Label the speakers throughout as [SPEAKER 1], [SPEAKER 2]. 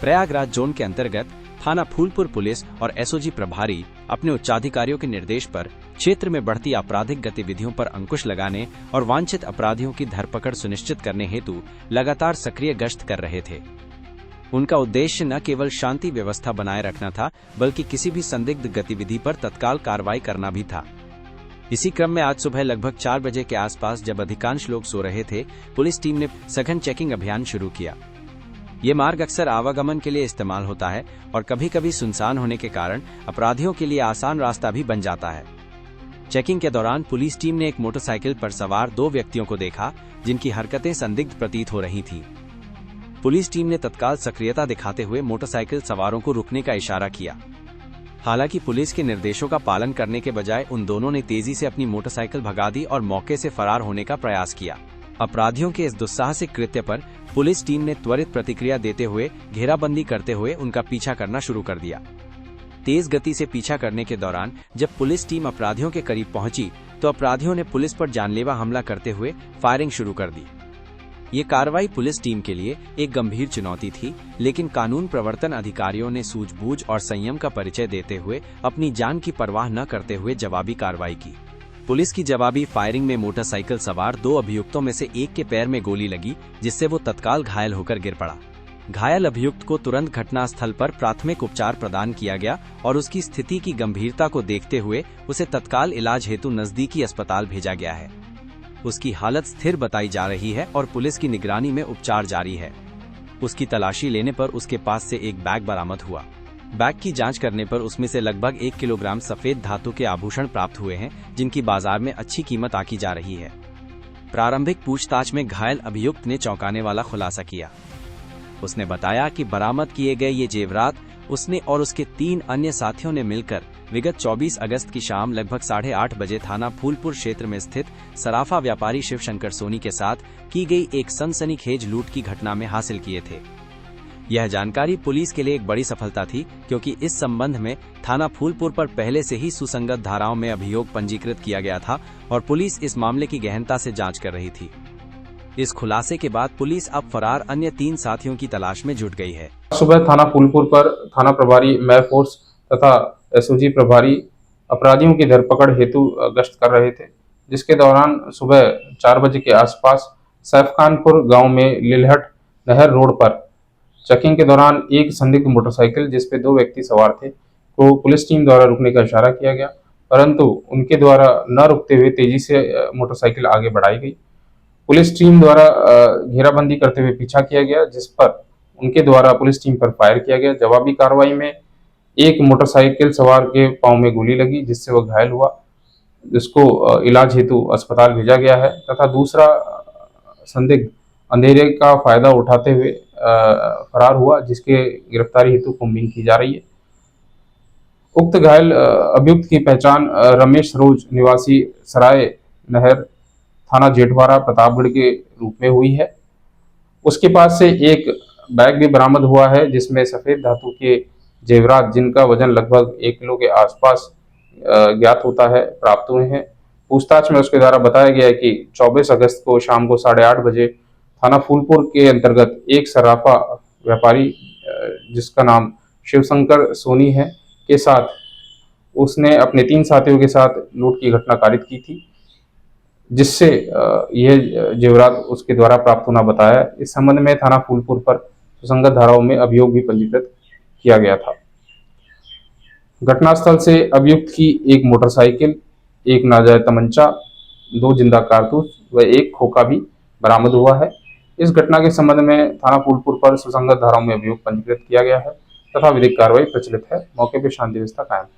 [SPEAKER 1] Prayagraj zone के अंतर्गत थाना फूलपुर पुलिस और एसओजी प्रभारी अपने उच्चाधिकारियों के निर्देश पर क्षेत्र में बढ़ती आपराधिक गतिविधियों पर अंकुश लगाने और वांछित अपराधियों की धरपकड़ सुनिश्चित करने हेतु लगातार सक्रिय गश्त कर रहे थे। उनका उद्देश्य न केवल शांति व्यवस्था बनाए रखना था, बल्कि किसी भी संदिग्ध गतिविधि पर तत्काल कार्रवाई करना भी था। इसी क्रम में आज सुबह लगभग 4 बजे के आसपास, जब अधिकांश लोग सो रहे थे, पुलिस टीम ने सघन चेकिंग अभियान शुरू किया। ये मार्ग अक्सर आवागमन के लिए इस्तेमाल होता है और कभी कभी सुनसान होने के कारण अपराधियों के लिए आसान रास्ता भी बन जाता है। चेकिंग के दौरान पुलिस टीम ने एक मोटरसाइकिल पर सवार 2 व्यक्तियों को देखा, जिनकी हरकतें संदिग्ध प्रतीत हो रही थीं। पुलिस टीम ने तत्काल सक्रियता दिखाते हुए मोटरसाइकिल सवारों को रुकने का इशारा किया। हालांकि पुलिस के निर्देशों का पालन करने के बजाय उन दोनों ने तेजी से अपनी मोटरसाइकिल भगा दी और मौके से फरार होने का प्रयास किया। अपराधियों के इस दुस्साहसिक कृत्य पर पुलिस टीम ने त्वरित प्रतिक्रिया देते हुए घेराबंदी करते हुए उनका पीछा करना शुरू कर दिया। तेज गति से पीछा करने के दौरान जब पुलिस टीम अपराधियों के करीब पहुंची, तो अपराधियों ने पुलिस पर जानलेवा हमला करते हुए फायरिंग शुरू कर दी। ये कार्रवाई पुलिस टीम के लिए एक गंभीर चुनौती थी, लेकिन कानून प्रवर्तन अधिकारियों ने सूझबूझ और संयम का परिचय देते हुए अपनी जान की परवाह न करते हुए जवाबी कार्रवाई की। पुलिस की जवाबी फायरिंग में मोटरसाइकिल सवार 2 अभियुक्तों में से एक के पैर में गोली लगी, जिससे वो तत्काल घायल होकर गिर पड़ा। घायल अभियुक्त को तुरंत घटनास्थल पर प्राथमिक उपचार प्रदान किया गया और उसकी स्थिति की गंभीरता को देखते हुए उसे तत्काल इलाज हेतु नजदीकी अस्पताल भेजा गया है। उसकी हालत स्थिर बताई जा रही है और पुलिस की निगरानी में उपचार जारी है। उसकी तलाशी लेने पर उसके पास से एक बैग बरामद हुआ। बैग की जांच करने पर उसमें से लगभग 1 किलोग्राम सफेद धातु के आभूषण प्राप्त हुए हैं, जिनकी बाजार में अच्छी कीमत आकी जा रही है। प्रारंभिक पूछताछ में घायल अभियुक्त ने चौंकाने वाला खुलासा किया। उसने बताया कि बरामद किए गए ये जेवरात उसने और उसके 3 अन्य साथियों ने मिलकर विगत 24 अगस्त की शाम लगभग 8:30 बजे थाना फूलपुर क्षेत्र में स्थित सराफा व्यापारी शिवशंकर सोनी के साथ की गई एक सनसनीखेज लूट की घटना में हासिल किए थे। यह जानकारी पुलिस के लिए एक बड़ी सफलता थी, क्योंकि इस संबंध में थाना फूलपुर पर पहले से ही सुसंगत धाराओं में अभियोग पंजीकृत किया गया था और पुलिस इस मामले की गहनता से जांच कर रही थी। इस खुलासे के बाद पुलिस अब फरार अन्य 3 साथियों की तलाश में जुट गई है।
[SPEAKER 2] सुबह थाना फूलपुर पर थाना प्रभारी मैं फोर्स तथा एसओजी प्रभारी अपराधियों की धरपकड़ हेतु गश्त कर रहे थे, जिसके दौरान सुबह 4 बजे के आसपास सैफखानपुर गांव में लिलहट नहर रोड पर चेकिंग के दौरान एक संदिग्ध मोटरसाइकिल जिसपे 2 व्यक्ति सवार थे को पुलिस टीम द्वारा रुकने का इशारा किया गया, परंतु उनके द्वारा न रुकते हुए तेजी से मोटरसाइकिल आगे बढ़ाई गई। पुलिस टीम द्वारा घेराबंदी करते हुए पीछा किया गया, जिस पर उनके द्वारा पुलिस टीम पर फायर किया गया। जवाबी कार्रवाई में एक मोटरसाइकिल सवार के पांव में गोली लगी, जिससे वह घायल हुआ, जिसको इलाज हेतु अस्पताल भेजा गया है, तथा दूसरा संदिग्ध अंधेरे का फायदा उठाते हुए फरार हुआ, जिसके गिरफ्तारी हेतु कुंबिंग की जा रही है। उक्त घायल अभियुक्त की पहचान रमेश रोज निवासी सराय नहर थाना जेठवाड़ा प्रतापगढ़ के रूप में हुई है। उसके पास से एक बैग भी बरामद हुआ है, जिसमें सफेद धातु के जेवरात जिनका वजन लगभग 1 किलो के आसपास ज्ञात होता है प्राप्त हुए हैं। पूछताछ में उसके द्वारा बताया गया है कि 24 अगस्त को शाम को 8:30 बजे थाना फूलपुर के अंतर्गत एक सराफा व्यापारी जिसका नाम शिवशंकर सोनी है के साथ उसने अपने 3 साथियों के साथ लूट की घटना कारित की थी, जिससे यह जेवरात उसके द्वारा प्राप्त होना बताया। इस संबंध में थाना फूलपुर पर सुसंगत धाराओं में अभियोग भी पंजीकृत किया गया था। घटनास्थल से अभियुक्त की एक मोटरसाइकिल, एक नाजायज तमंचा, 2 जिंदा कारतूस व एक खोखा भी बरामद हुआ है। इस घटना के संबंध में थाना फूलपुर पर सुसंगत धाराओं में अभियोग पंजीकृत किया गया है तथा विधिक कार्रवाई प्रचलित है। मौके पर शांति व्यवस्था कायम है।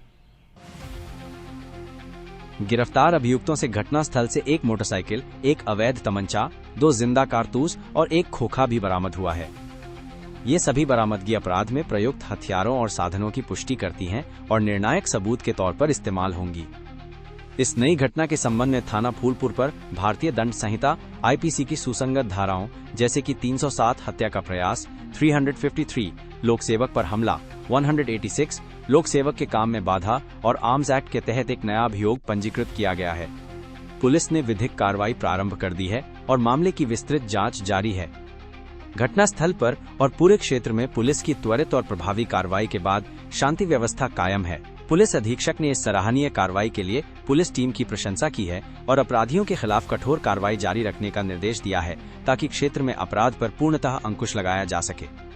[SPEAKER 1] गिरफ्तार अभियुक्तों से घटनास्थल से एक मोटरसाइकिल, एक अवैध तमंचा, 2 जिंदा कारतूस और एक खोखा भी बरामद हुआ है। ये सभी बरामदगी अपराध में प्रयुक्त हथियारों और साधनों की पुष्टि करती हैं और निर्णायक सबूत के तौर पर इस्तेमाल होंगी। इस नई घटना के संबंध में थाना फूलपुर पर भारतीय दंड संहिता आईपीसी की सुसंगत धाराओं जैसे कि 307 हत्या का प्रयास, 353 लोक सेवक पर हमला, 186 लोक सेवक के काम में बाधा और आर्म्स एक्ट के तहत एक नया अभियोग पंजीकृत किया गया है। पुलिस ने विधिक कार्रवाई प्रारंभ कर दी है और मामले की विस्तृत जांच जारी है। घटनास्थल पर और पूरे क्षेत्र में पुलिस की त्वरित और प्रभावी कार्रवाई के बाद शांति व्यवस्था कायम है। पुलिस अधीक्षक ने इस सराहनीय कार्रवाई के लिए पुलिस टीम की प्रशंसा की है और अपराधियों के खिलाफ कठोर कार्रवाई जारी रखने का निर्देश दिया है ताकि क्षेत्र में अपराध पर पूर्णतः अंकुश लगाया जा सके।